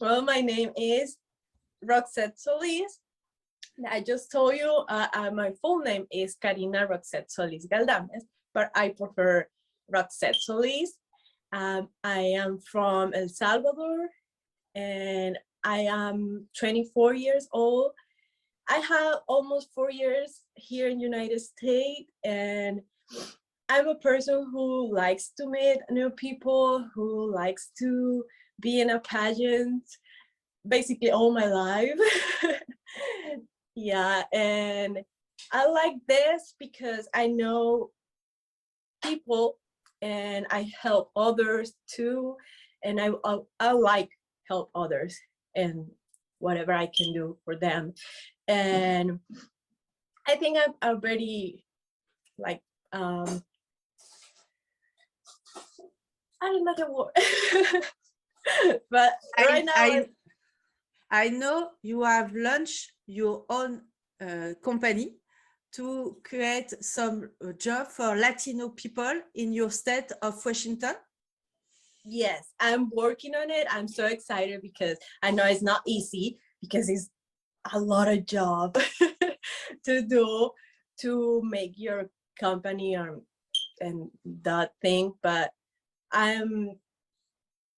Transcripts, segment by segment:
Well, my name is Roxette Solis. I just told you my full name is Karina Roxette Solis Galdames, but I prefer Roxette Solis. I am from El Salvador and I am 24 years old. I have almost 4 years here in the United States, and I'm a person who likes to meet new people, who likes to be in a pageant basically all my life. Yeah, and I like this because I know people and I help others too, and I like help others and whatever I can do for them. And I think I'm already like I don't know the word. But right now I know you have launched your own company to create some job for Latino people in your state of Washington. Yes, I'm working on it. I'm so excited because I know it's not easy because it's a lot of job to do to make your company and that thing, but I'm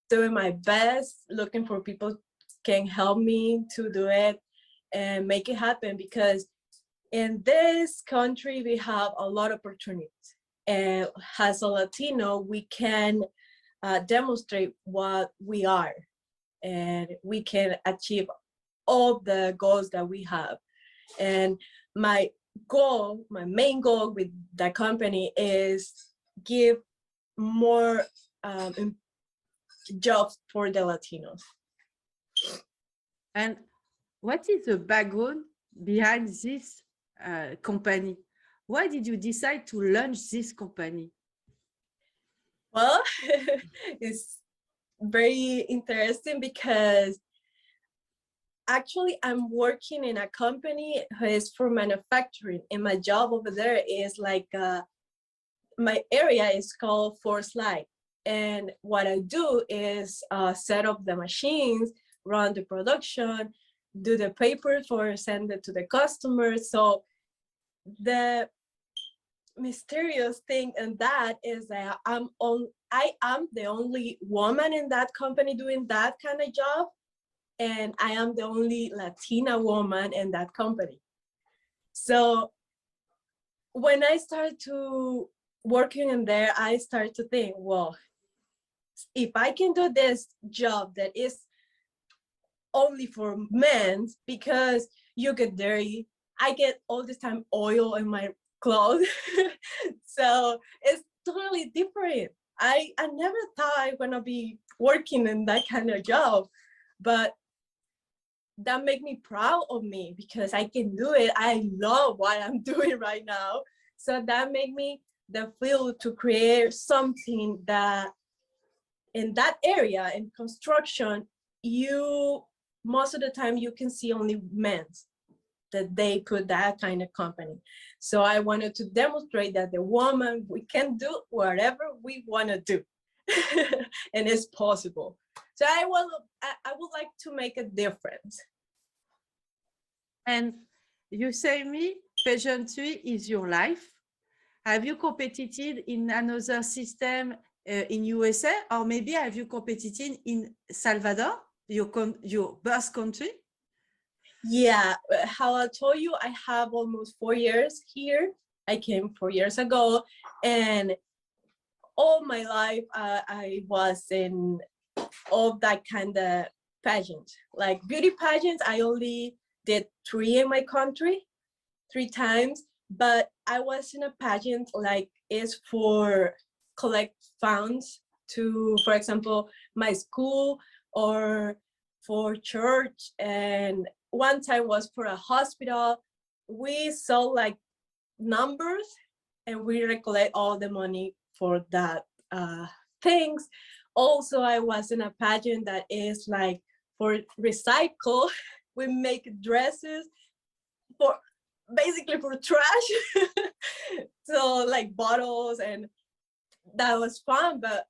doing my best, looking for people can help me to do it and make it happen, because in this country we have a lot of opportunities, and as a Latino we can demonstrate what we are, and we can achieve all the goals that we have. And my main goal with the company is give more jobs for the Latinos. And what is the background behind this company? Why did you decide to launch this company? Well, it's very interesting because actually I'm working in a company who is for manufacturing, and my job over there is like my area is called Force Light, and what I do is set up the machines, run the production, do the papers for send it to the customers. So the mysterious thing in that is that I am the only woman in that company doing that kind of job, and I am the only Latina woman in that company. So when I started to working in there, I started to think, well, if I can do this job that is only for men, because you get dirty, I get all this time oil in my clothes. So it's totally different. I never thought I was gonna be working in that kind of job, but that made me proud of me because I can do it. I love what I'm doing right now. So that made me the feel to create something that in that area in construction, you most of the time you can see only men that they put that kind of company. So I wanted to demonstrate that the woman, we can do whatever we want to do. And it's possible. So I would like to make a difference. And you say me, pageantry is your life. Have you competed in another system in USA, or maybe have you competed in Salvador, your birth country? Yeah, how I told you, I have almost 4 years here. I came 4 years ago, and all my life I was in all that kind of pageant, like beauty pageants. I only did 3 in my country, 3 times, but I was in a pageant like it's for collect funds to, for example, my school or for church. And one time was for a hospital. We saw like numbers and we recollect all the money for that things. Also, I was in a pageant that is like for recycle. We make dresses for basically for trash. So like bottles, and that was fun, but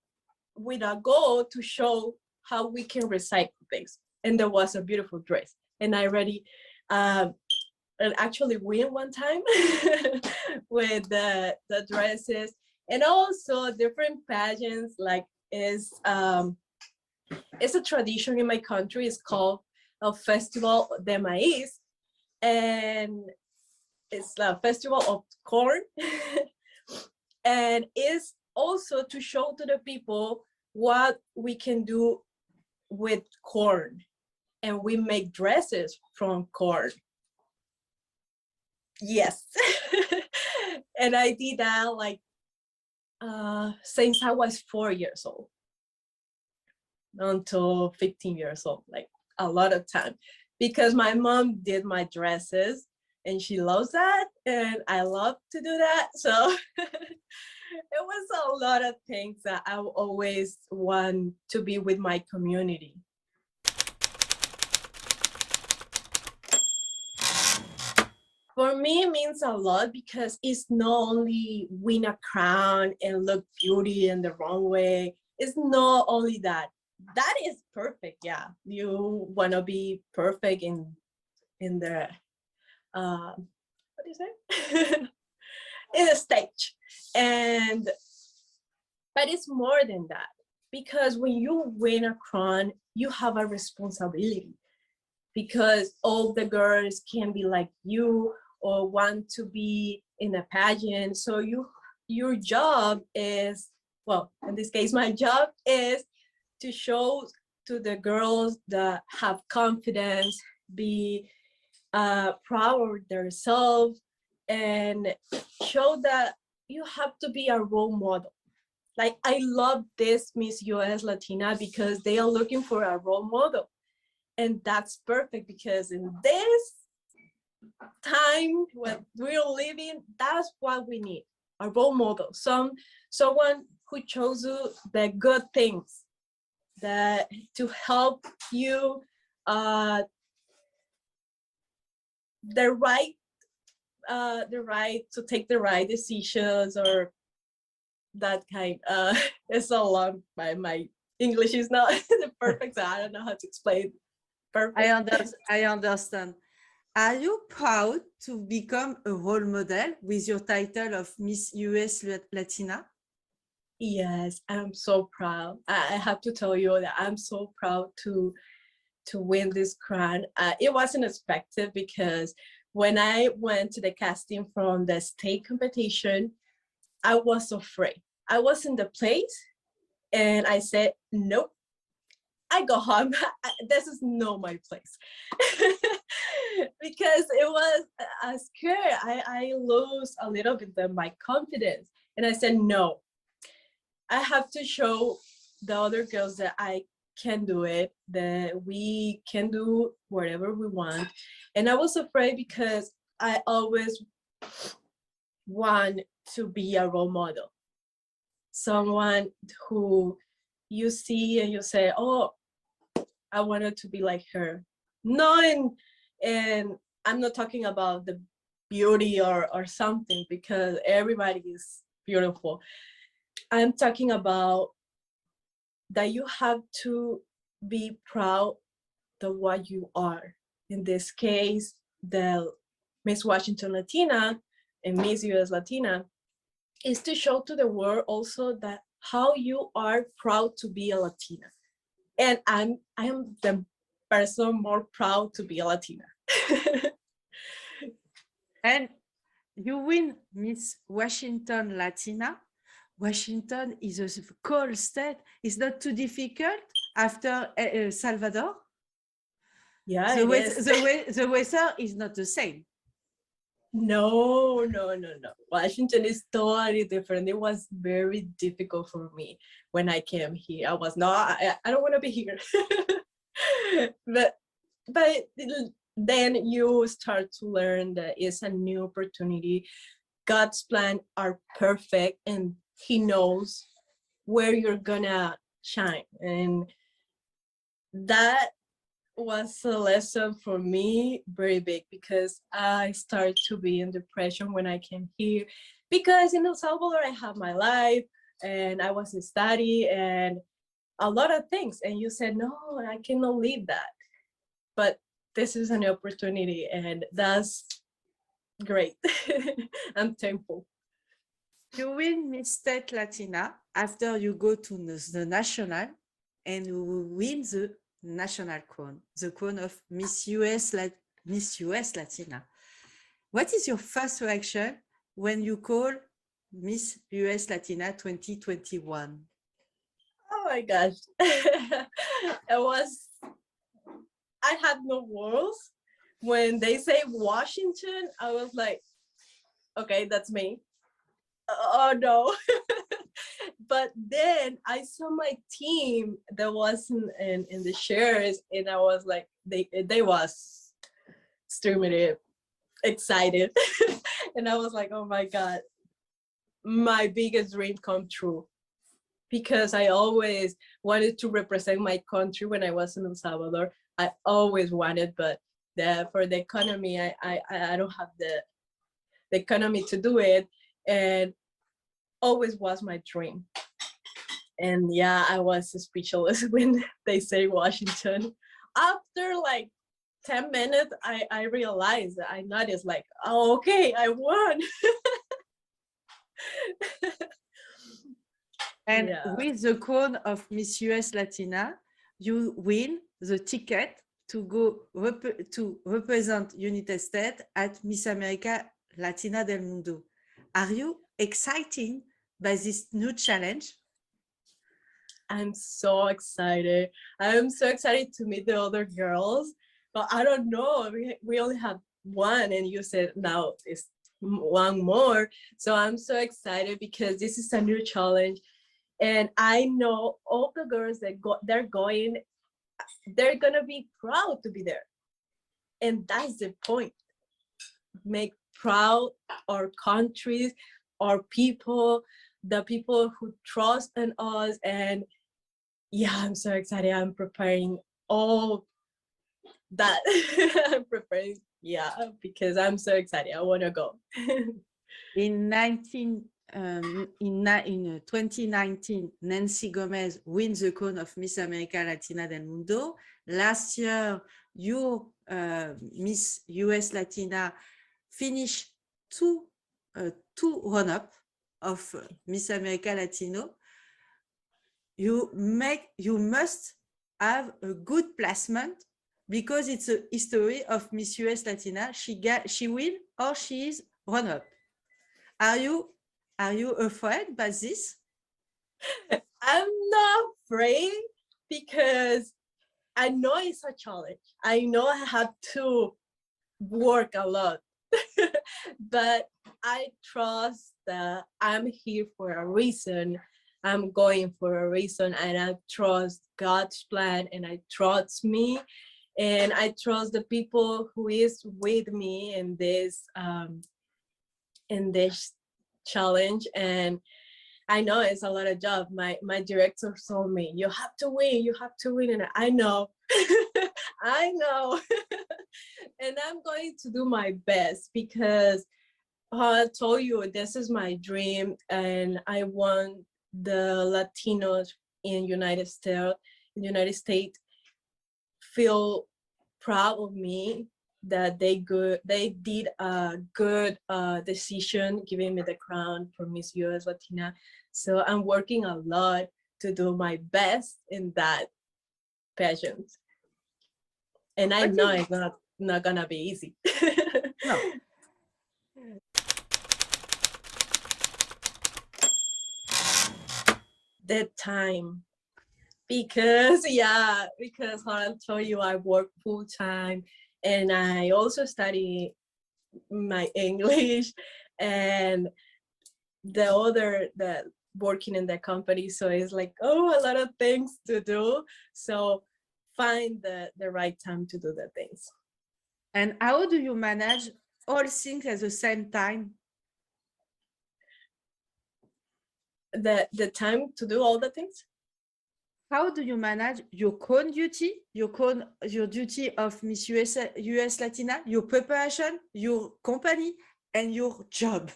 with a goal to show how we can recycle things. And there was a beautiful dress, and I already and actually win one time with the dresses. And also different pageants, like is it's a tradition in my country. It's called a Festival de Maíz, and it's a festival of corn. And it's also to show to the people what we can do with corn. And we make dresses from corn. Yes. And I did that like since I was 4 years old until 15 years old, like a lot of time, because my mom did my dresses and she loves that, and I love to do that. So it was a lot of things that I always want to be with my community. For me, it means a lot because it's not only win a crown and look beauty in the runway. It's not only that. That is perfect. Yeah, you want to be perfect in the what do you say? In the stage. And but it's more than that, because when you win a crown, you have a responsibility, because all the girls can be like you or want to be in a pageant. So your job is, well, in this case, my job is to show to the girls that have confidence, be proud of themselves, and show that you have to be a role model. Like, I love this Miss US Latina because they are looking for a role model. And that's perfect, because in this time when we're living, that's what we need, a role model, someone who shows you the good things, that to help you the right to take the right decisions, or that kind. It's so long, my English is not the perfect, so I don't know how to explain perfect. I understand. Are you proud to become a role model with your title of Miss US Latina? Yes, I'm so proud. I have to tell you that I'm so proud to win this crown. It wasn't expected, because when I went to the casting from the state competition, I was afraid. I was in the place and I said, nope, I go home. This is not my place. Because it was scary. I lose a little bit of my confidence. And I said, no, I have to show the other girls that I can do it, that we can do whatever we want. And I was afraid because I always want to be a role model. Someone who you see and you say, oh, I wanted to be like her. No, and I'm not talking about the beauty or something, because everybody is beautiful. I'm talking about that you have to be proud of what you are. In this case, the Miss Washington Latina and Miss US Latina is to show to the world also that how you are proud to be a Latina. And I am the person more proud to be a Latina. And you win Miss Washington Latina. Washington is a cold state. It's not too difficult after Salvador. Yeah, the weather is not the same. No, no, no, no. Washington is totally different. It was very difficult for me when I came here. I was not, I don't want to be here. but but then you start to learn that it's a new opportunity. God's plan are perfect and he knows where you're gonna shine. And that was a lesson for me very big because I started to be in depression when I came here because in El Salvador I have my life and I was in study and a lot of things and you said no, I cannot leave that, but this is an opportunity and that's great. I'm thankful. You win Miss State Latina after you go to the national and you win the national crown, the crown of Miss US Latina. What is your first reaction when you call Miss US Latina 2021? Oh my gosh. I had no words. When they say Washington, I was like, okay, that's me. Oh no. But then I saw my team that was in the shares and I was like, they was extremely excited. And I was like, oh my God, my biggest dream come true. Because I always wanted to represent my country when I was in El Salvador. I always wanted, but for the economy, I don't have the economy to do it. And always was my dream. And yeah, I was speechless when they say Washington. After like 10 minutes, I realized, I noticed like, oh, okay, I won. And Yeah. with the crown of Miss US Latina, you win the ticket to go to represent United States at Miss America Latina del Mundo. Are you excited by this new challenge? I'm so excited. I'm so excited to meet the other girls, but I don't know. We only have one, and you said now it's one more. So I'm so excited because this is a new challenge, and I know all the girls that they're going, they're gonna be proud to be there, and that's the point. Make proud our countries, our people, the people who trust in us, and yeah, I'm so excited. I'm preparing all that. I'm preparing, yeah, because I'm so excited. I want to go. In 2019, Nancy Gomez wins the crown of Miss America Latina del Mundo. Last year, your Miss US Latina finished two run-up of Miss America Latino. You must have a good placement because it's a history of Miss US Latina. She win or she is run-up. Are you afraid by this? I'm not afraid because I know it's a challenge. I know I have to work a lot, but I trust that I'm here for a reason. I'm going for a reason, and I trust God's plan, and I trust me, and I trust the people who is with me in this challenge. And I know it's a lot of job. My director told me, you have to win, and I know. I know. And I'm going to do my best because I told you this is my dream, and I want the Latinos in United States feel proud of me that they did a good decision giving me the crown for Miss US Latina. So I'm working a lot to do my best in that pageant. And I know it's not gonna be easy. No. The time. Because I'll tell you, I work full time and I also study my English, and the working in the company. So it's like, oh, a lot of things to do. So find the right time to do the things. And how do you manage all things at the same time? The time to do all the things. How do you manage your own duty, your duty of Miss US Latina, your preparation, your company, and your job?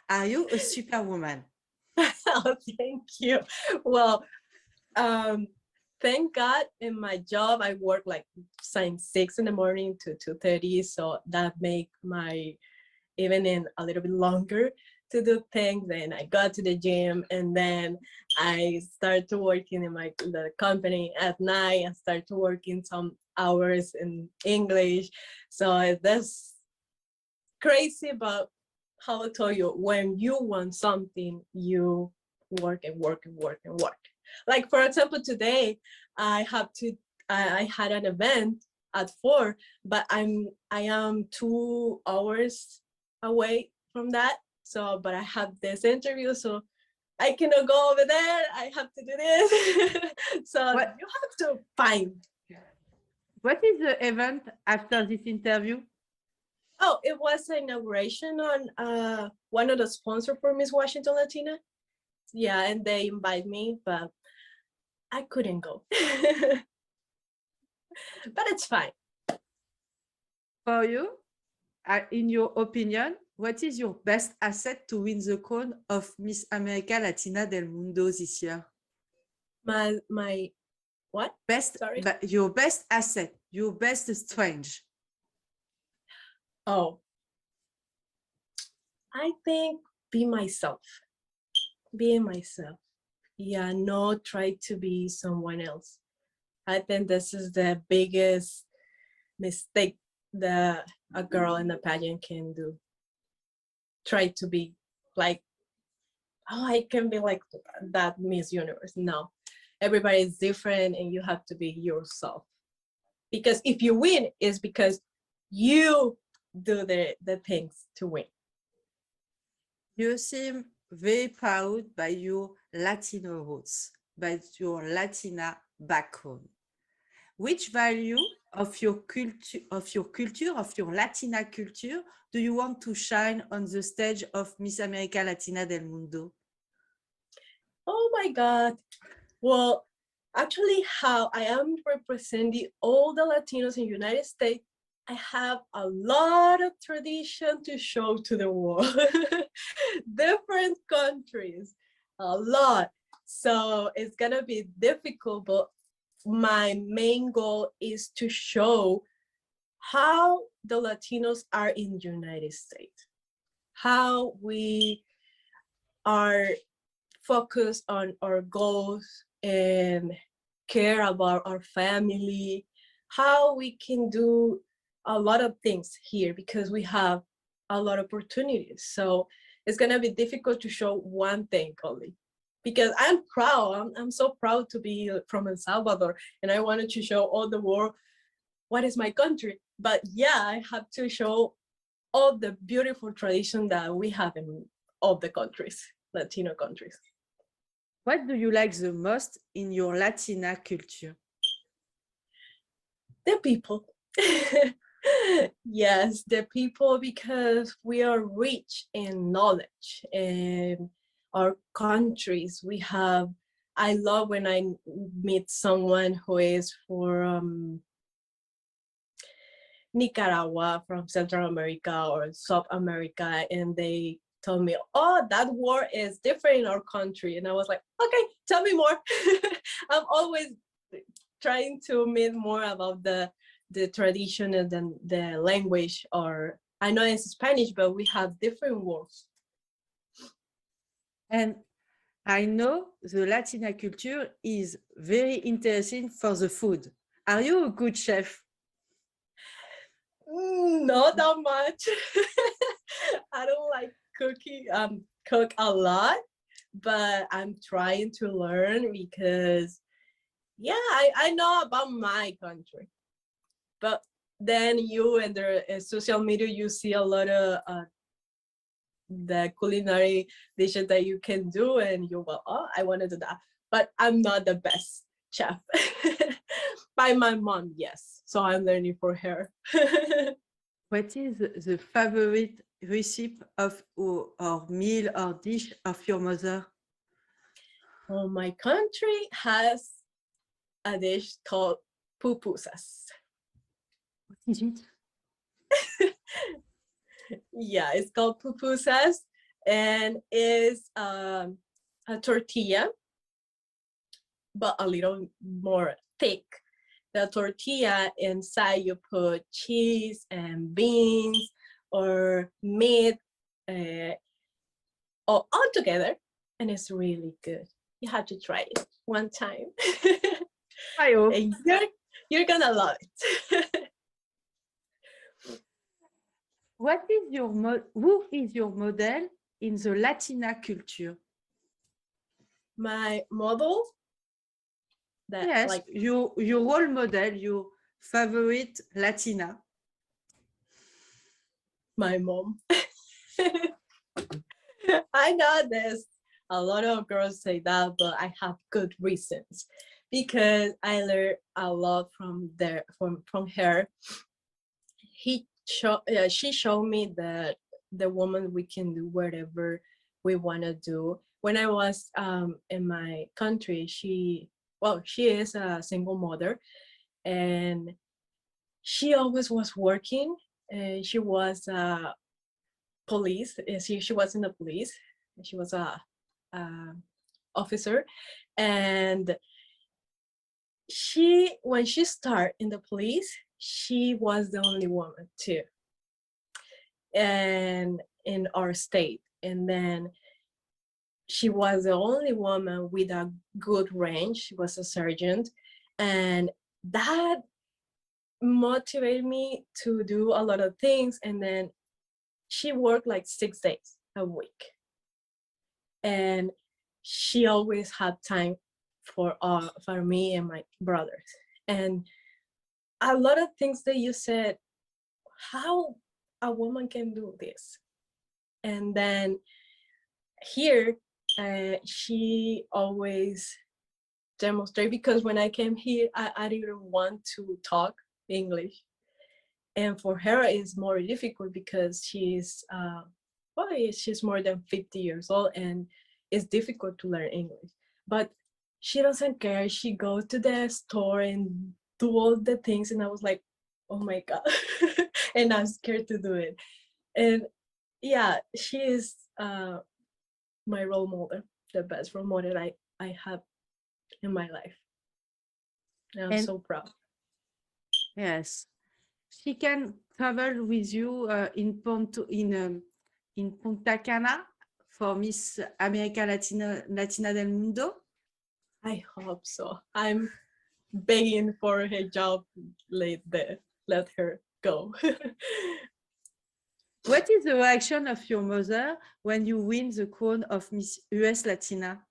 Are you a superwoman? Oh, thank you. Well, thank God in my job I work like since 6 in the morning to 2:30, so that make my evening a little bit longer to do things. And I got to the gym, and then I start to working in the company at night. I start to working some hours in English. So that's crazy, but how I told you, when you want something, you work and work and work and work. Like for example, today I had an event at 4, but I am 2 hours away from that. So, but I have this interview, so I cannot go over there. I have to do this. So What, you have to find. what is the event after this interview? Oh, it was an inauguration on one of the sponsors for Miss Washington Latina. Yeah, and they invite me, but I couldn't go. But it's fine. For you, in your opinion, what is your best asset to win the crown of Miss America Latina del Mundo this year? My what? Sorry. Your best asset, your best strength. Oh, I think be myself. Being myself. Yeah, not try to be someone else. I think this is the biggest mistake that a girl in the pageant can do. Try to be like, oh, I can be like that Miss Universe. No, everybody is different, and you have to be yourself. Because if you win, it's because you do the things to win. You seem very proud by your Latino roots, by your Latina background. Which value of your culture, of your Latina culture, do you want to shine on the stage of Miss America Latina del Mundo? Oh my God. Well, actually, how I am representing all the Latinos in the United States, I have a lot of tradition to show to the world. Different countries, a lot. So it's gonna be difficult, but my main goal is to show how the Latinos are in the United States, how we are focused on our goals and care about our family, how we can do a lot of things here because we have a lot of opportunities. So it's gonna be difficult to show one thing only, because I'm proud. I'm so proud to be from El Salvador, and I wanted to show all the world what is my country. But yeah, I have to show all the beautiful tradition that we have in all the countries, Latino countries. What do you like the most in your Latina culture? The people. Yes, the people, because we are rich in knowledge and our countries. We have, I love when I meet someone who is from Nicaragua, from Central America or South America, and they told me, oh, that word is different in our country. And I was like, okay, tell me more. I'm always trying to meet more about the tradition and the language, or I know it's Spanish, but we have different words. And I know the Latina culture is very interesting for the food. Are you a good chef? Not that much. I don't like cooking, cook a lot, but I'm trying to learn because, yeah, I know about my country, but then you and the social media, you see a lot of the culinary dishes that you can do, and you go, oh, I want to do that. But I'm not the best chef. By my mom, yes. So I'm learning for her. What is the favorite recipe of or meal or dish of your mother? Well, my country has a dish called pupusas. What is it? Yeah, it's called pupusas, and is a tortilla, but a little more thick. The tortilla, inside you put cheese and beans or meat, all together, and it's really good. You have to try it one time. I hope. And you're gonna love it. Who is your model in the Latina culture? My model, that Yes, like your role model, your favorite Latina. my mom. I know this. A lot of girls say that, but I have good reasons, because I learned a lot from her. She showed me that the woman, we can do whatever we want to do. When I was in my country, she is a single mother, and she always was working, and she was police. She was in the police. She was a officer, and when she started in the police, she was the only woman too, and in our state. And then she was the only woman with a good range. She was a sergeant, and that motivated me to do a lot of things. And then she worked like 6 days a week, and she always had time for me and my brothers. And a lot of things that you said, how a woman can do this. And then here, she always demonstrate, because when I came here, I didn't want to talk English, and for her it's more difficult because she's more than 50 years old, and it's difficult to learn English. But she doesn't care. She goes to the store and do all the things, and I was like, oh my god. And I'm scared to do it. And yeah, she is my role model, the best role model I have in my life. And I'm so proud. Yes, she can travel with you in Punta Cana for Miss América Latina del Mundo. I hope so. I'm begging for her job. Let her go. What is the reaction of your mother when you win the crown of Miss US Latina?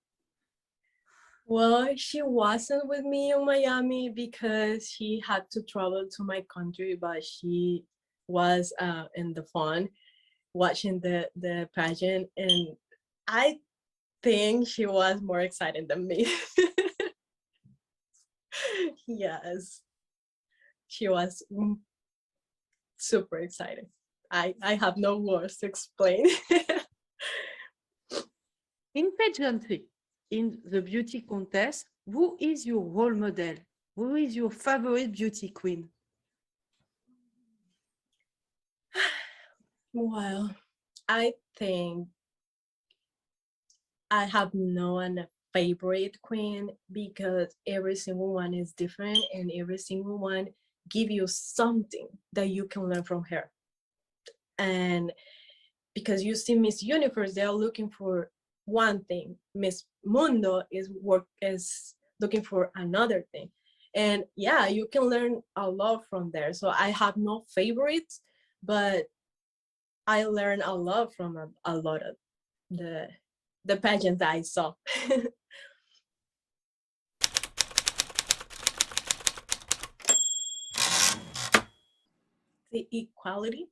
Well, she wasn't with me in Miami because she had to travel to my country, but she was in the fun watching the pageant, and I think she was more excited than me. Yes, she was super excited. I have no words to explain. In pageantry, in the beauty contest, who is your role model? Who is your favorite beauty queen? Well, I think I have no one favorite queen, because every single one is different, and every single one give you something that you can learn from her. And because you see Miss Universe, they are looking for one thing. Miss Mundo is looking for another thing. And yeah, you can learn a lot from there. So I have no favorites, but I learned a lot from a lot of the pageants that I saw. the equality.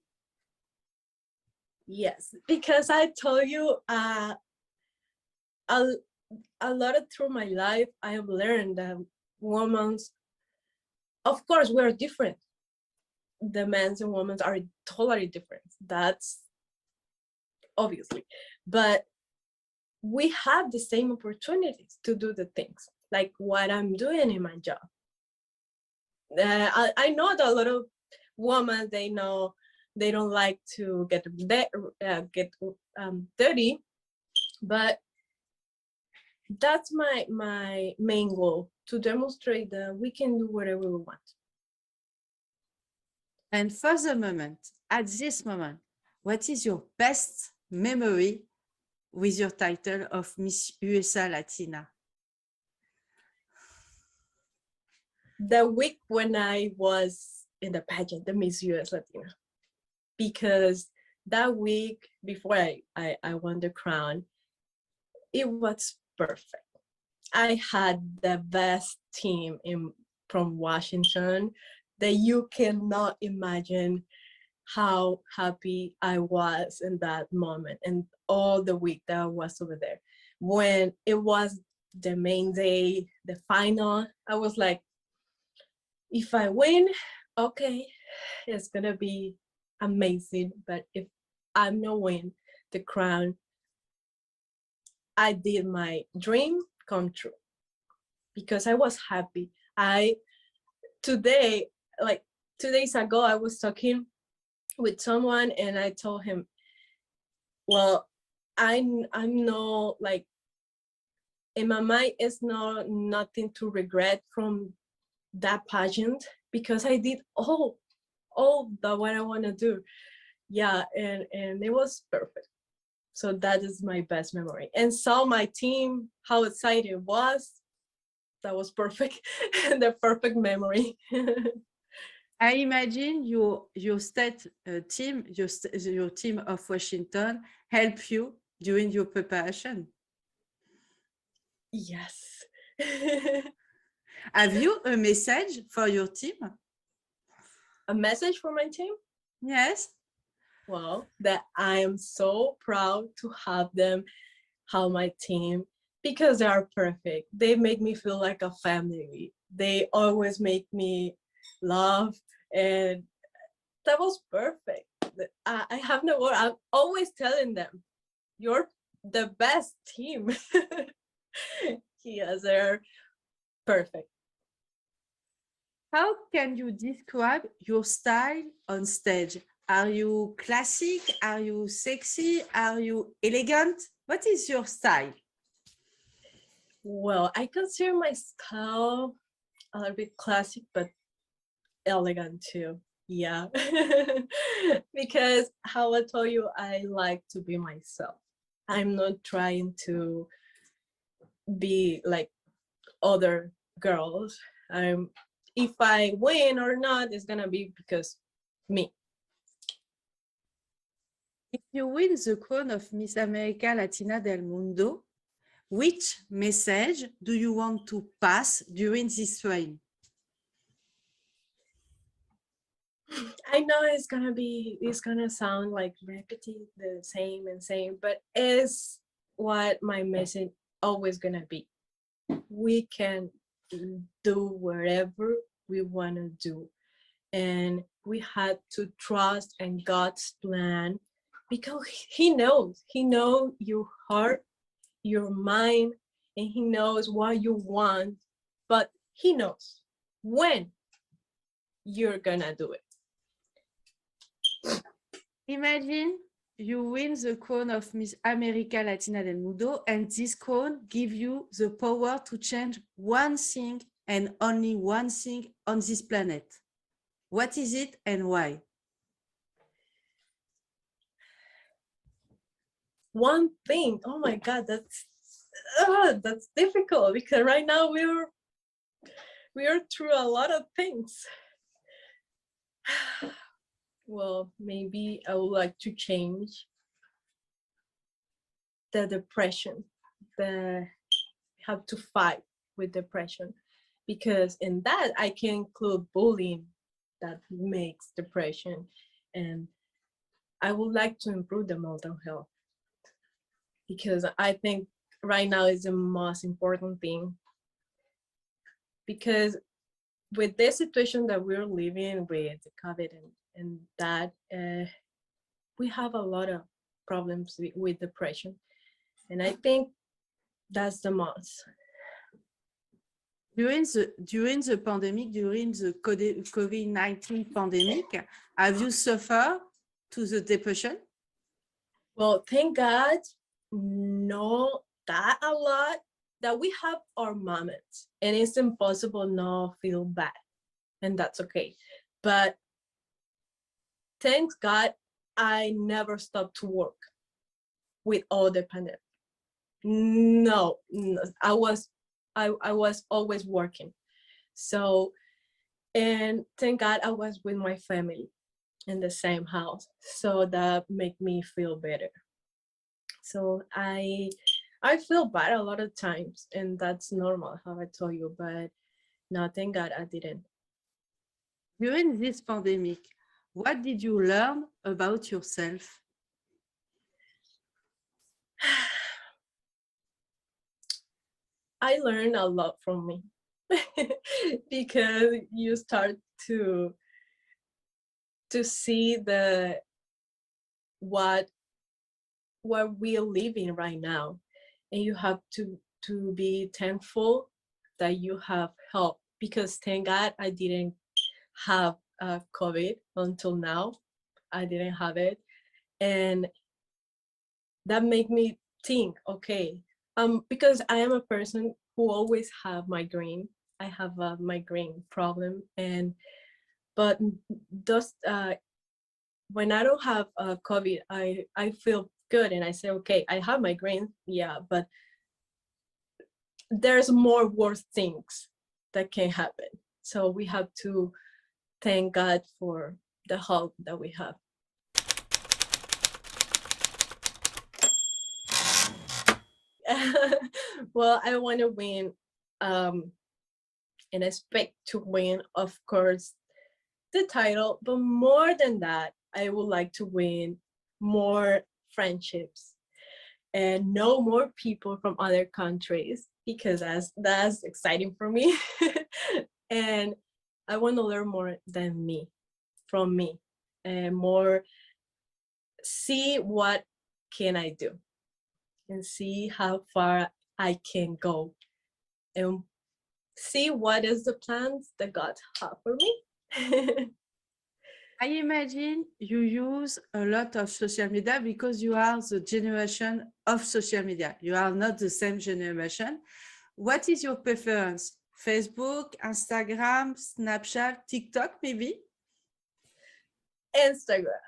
Yes, because I told you a, a lot of through my life, I have learned that women, of course, we are different. The men's and women's are totally different. That's obviously, but we have the same opportunities to do the things like what I'm doing in my job. I know that a lot of women, they know they don't like to get dirty, but that's my main goal, to demonstrate that we can do whatever we want. And for the moment, at this moment, what is your best memory with your title of Miss USA Latina? The week when I was in the pageant, the Miss US Latina, because that week before I won the crown, it was perfect. I had the best team from Washington that you cannot imagine how happy I was in that moment and all the week that I was over there. When it was the main day, the final, I was like, if I win, okay, it's gonna be amazing. But if I'm not win the crown, I did my dream come true because I was happy. Today, like 2 days ago, I was talking with someone and I told him, well, I'm not like, in my mind, it's not nothing to regret from that pageant because I did all the what I want to do. Yeah, and it was perfect. So that is my best memory. And saw my team, how excited it was. That was perfect. The perfect memory. I imagine your state team, your team of Washington help you during your preparation. Yes. Have you a message for your team? A message for my team? Yes. Well, that I am so proud to have them, how my team, because they are perfect. They make me feel like a family. They always make me laugh, and that was perfect. I have no word. I'm always telling them, you're the best team. Yes, they're perfect. How can you describe your style on stage? Are you classic? Are you sexy? Are you elegant? What is your style? Well, I consider my style a little bit classic, but elegant too. Yeah. Because how I told you, I like to be myself. I'm not trying to be like other girls. If I win or not, it's gonna be because me. If you win the crown of Miss America Latina del Mundo, which message do you want to pass during this reign? I know it's gonna sound like repetitive, the same and same, but it's what my message always gonna be. We can do whatever we wanna do, and we had to trust in God's plan because He knows your heart, your mind, and He knows what you want, but He knows when you're gonna do it. Imagine you win the crown of Miss America Latina del Mundo, and this crown gives you the power to change one thing and only one thing on this planet. What is it and why? One thing, oh my God, that's difficult because right now we're through a lot of things. Well, maybe I would like to change the depression, the have to fight with depression, because in that I can include bullying, that makes depression. And I would like to improve the mental health because I think right now is the most important thing, because with this situation that we're living with the COVID and that, we have a lot of problems with depression. And I think that's the most. During the pandemic, during the COVID-19 pandemic, have you suffered to the depression? Well, thank God, no, that a lot, that we have our moments and it's impossible not feel bad, and that's okay. But thank God, I never stopped to work with all the pandemic. No, I was always working. So, and thank God I was with my family in the same house. So that made me feel better. So I feel bad a lot of times, and that's normal, how I told you, but no, thank God I didn't. During this pandemic, what did you learn about yourself? I learned a lot from me because you start to see the what we're living right now, and you have to be thankful that you have help, because thank God I didn't have COVID until now. I didn't have it, and that made me think, okay, because I am a person who always have migraine. I have a migraine problem, and but just when I don't have COVID, I feel good, and I say, okay, I have migraine, yeah, but there's more worse things that can happen. So we have to thank God for the help that we have. Well, I want to win, and expect to win, of course, the title. But more than that, I would like to win more friendships and know more people from other countries, because that's exciting for me. And I want to learn more than me, from me, and more see what can I do and see how far I can go, and see what is the plans that God have for me. I imagine you use a lot of social media because you are the generation of social media. You are not the same generation. What is your preference? Facebook, Instagram, Snapchat, TikTok, maybe? Instagram.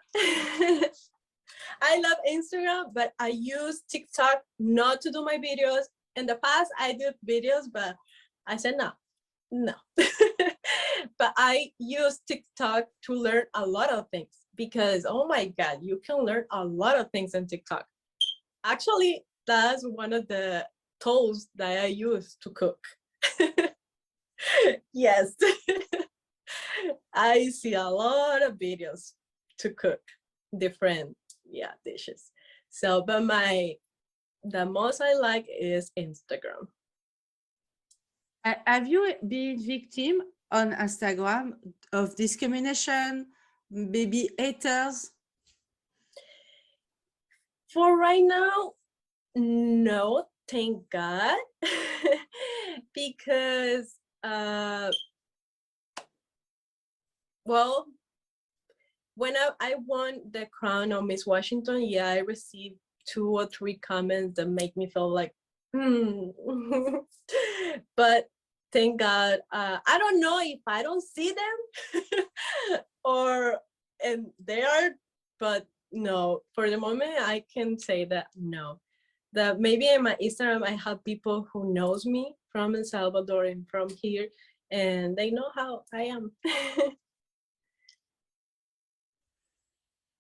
I love Instagram, but I use TikTok not to do my videos. In the past, I did videos, but I said no. But I use TikTok to learn a lot of things, because, oh my God, you can learn a lot of things on TikTok. Actually, that's one of the tools that I use to cook. Yes. I see a lot of videos to cook different, dishes. So, but the most I like is Instagram. Have you been victim on Instagram of discrimination, maybe haters? For right now, no, thank God. Because well, when I won the crown of Miss Washington, yeah, I received 2 or 3 comments that make me feel like, but thank God, I don't know if I don't see them or, and they are, but no, for the moment, I can say that no. That maybe in my Instagram, I have people who knows me from El Salvador and from here, and they know how I am.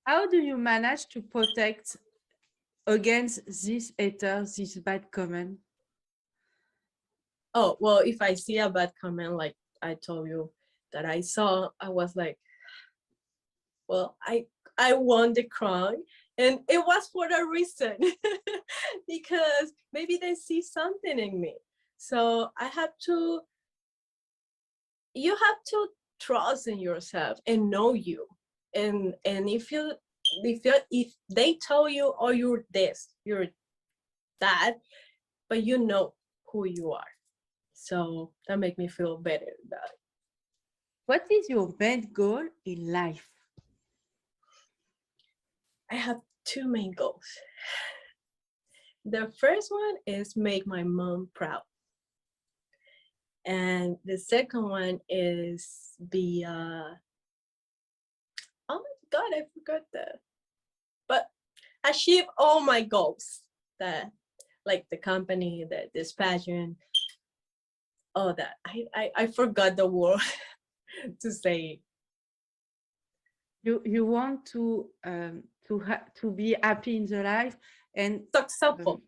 How do you manage to protect against these haters, this bad comment? Oh, well, if I see a bad comment, like I told you that I saw, I was like, well, I won the crown, and it was for a reason because maybe they see something in me. So you have to trust in yourself and know you. And if they tell you, oh, you're this, you're that, but you know who you are. So that make me feel better about it. What is your main goal in life? I have two main goals. The first one is make my mom proud. And the second one is be oh my god, I forgot that. But achieve all my goals. That like the company, this pageant, all that. I forgot the word to say. You want to be happy in the life and Successful.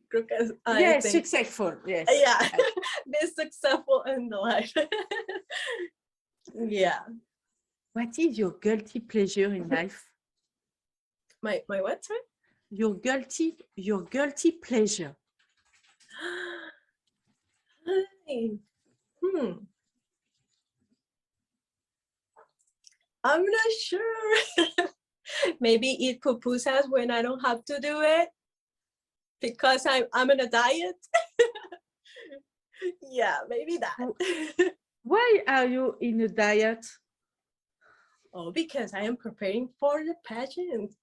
yes, successful. Yes. Yeah, be successful in the life. Yeah. What is your guilty pleasure in life? My what? Sorry? Your guilty pleasure. I'm not sure. Maybe eat pupusas when I don't have to do it because I'm on a diet. Yeah, maybe that. Why are you in a diet? Oh, because I am preparing for the pageant.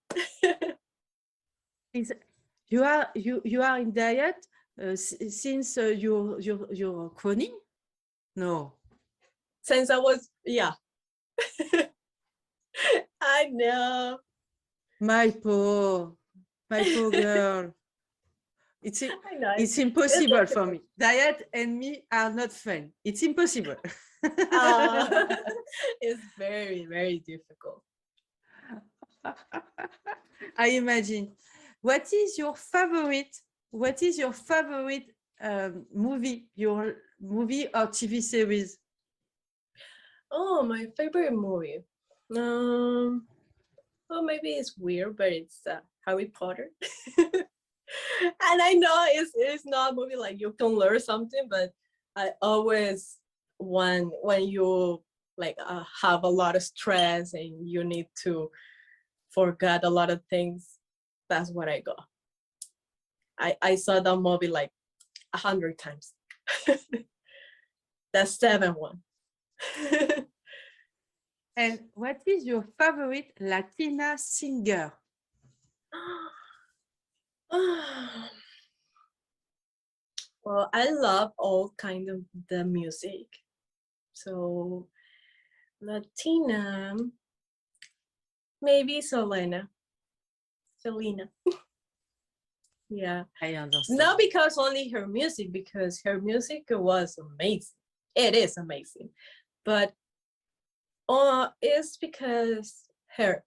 You are in diet since you're chronic? No. Since I was, yeah. I know. My poor girl. It's impossible for me. Diet and me are not fun. It's impossible. It's very, very difficult. I imagine. What is your favorite movie? Your movie or TV series? Oh, my favorite movie. Well, maybe it's weird, but it's Harry Potter. And I know it's not a movie like you can learn something, but I always when you like have a lot of stress and you need to forget a lot of things, that's what I go. I saw that movie like 100 times. That's 7 one. And what is your favorite Latina singer? Well, I love all kind of the music. So Latina, maybe Selena. Yeah. I understand. Not because only her music, because her music was amazing. It is amazing. But it's because her.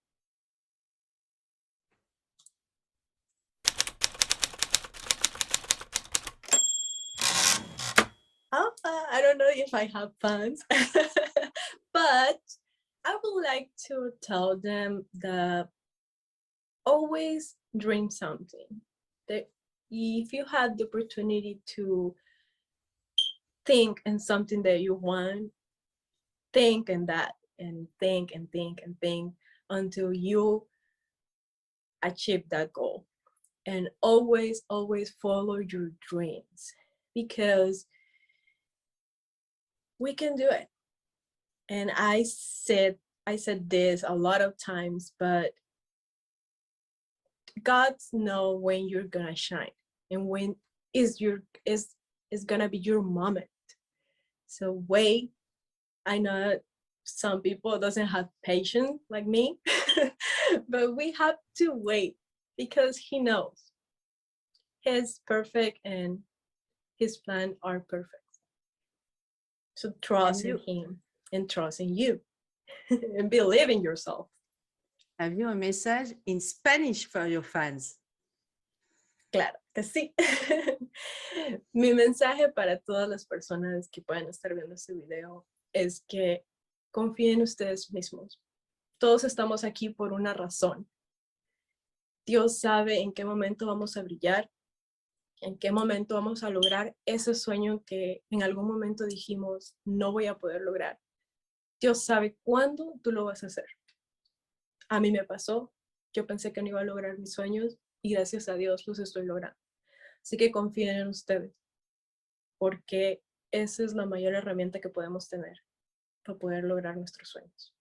I don't know if I have fans, but I would like to tell them that always dream something. That if you had the opportunity to think in something that you want, think in that and think and think and think until you achieve that goal. And always, always follow your dreams because we can do it. And I said this a lot of times, but God's know when you're gonna shine and when is gonna be your moment. So wait. I know some people doesn't have patience like me, but we have to wait because he knows he's perfect and his plans are perfect. So trust in him and trust in you and believe in yourself. Have you a message in Spanish for your fans? Claro que sí. Mi mensaje para todas las personas que puedan estar viendo este video es que confíen en ustedes mismos todos estamos aquí por una razón. Dios sabe en qué momento vamos a brillar, en qué momento vamos a lograr ese sueño que en algún momento dijimos no voy a poder lograr. Dios sabe cuándo tú lo vas a hacer. A mí me pasó, yo pensé que no iba a lograr mis sueños y gracias a Dios los estoy logrando. Así que confíen en ustedes, porque esa es la mayor herramienta que podemos tener para poder lograr nuestros sueños.